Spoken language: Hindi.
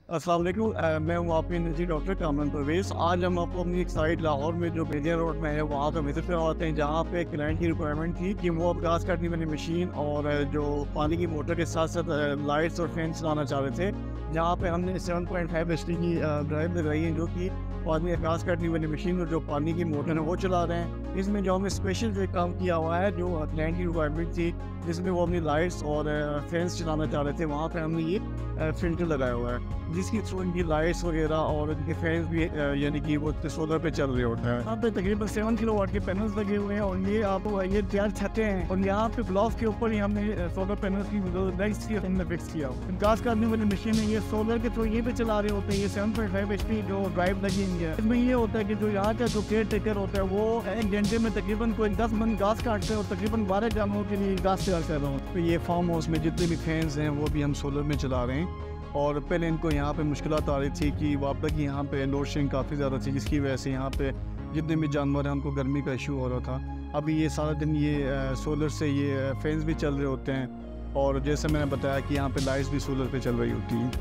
अस्सलाम वालेकुम। मैं हूँ आपके एनर्जी डॉक्टर कामरान परवेज़। आज हम आपको अपनी एक साइट लाहौर में जो बेलिया रोड में है वहाँ पे विजिट करवाते हैं, जहाँ पे क्लाइंट की रिक्वायरमेंट थी कि वो अब घास काटने वाली मशीन और जो पानी की मोटर के साथ साथ लाइट्स और फैन चलाना चाह रहे थे। जहाँ पे हमने 7.5 एचपी की ड्राइव लगाई है, जो कि पानी घास काटने वाली मशीन और जो पानी की मोटर है वो चला रहे हैं। इसमें जो हमने स्पेशल जो काम किया हुआ है, जो क्लाइंट की रिक्वायरमेंट थी जिसमें वो अपनी लाइट्स और फैंस चलाना चाह रहे थे, वहाँ पे हमने ये फिल्टर लगाया हुआ है, जिसके थ्रू इनकी लाइट्स वगैरह और इनके फैंस भी यानी कि वो सोलर पे चल रहे होते हैं। यहाँ पे तकरीबन 7 किलोवाट के पैनल्स लगे हुए हैं और ये आपको ये 4 छतें हैं और यहाँ पे ब्लॉक के ऊपर ही हमने सोलर पैनल्स की लाइट्स की हमने फिक्स किया। घास काटने वाली मशीन है, ये सोलर के थ्रू ये पे चला रहे होते हैं। ये 7.5 एचपी जो ड्राइव लगी हुई है, इसमें ये होता है कि जो यहाँ का जो केयर टेकर होता है वो 1 घंटे में तकरीबन कोई 10 मन घास काटते हैं और तकरीबन 12 जानवरों के लिए घास तैयार कर रहा हूँ। तो ये फार्म हाउस में जितने भी फैंस हैं वो भी हम सोलर में चला रहे हैं। और पहले इनको यहाँ पे मुश्किलात आ रही थी कि वापस की यहाँ पे लोड शेडिंग काफ़ी ज़्यादा थी, जिसकी वजह से यहाँ पे जितने भी जानवर हैं उनको गर्मी का इशू हो रहा था। अभी ये सारा दिन ये सोलर से ये फैंस भी चल रहे होते हैं और जैसे मैंने बताया कि यहाँ पे लाइट्स भी सोलर पे चल रही होती हैं।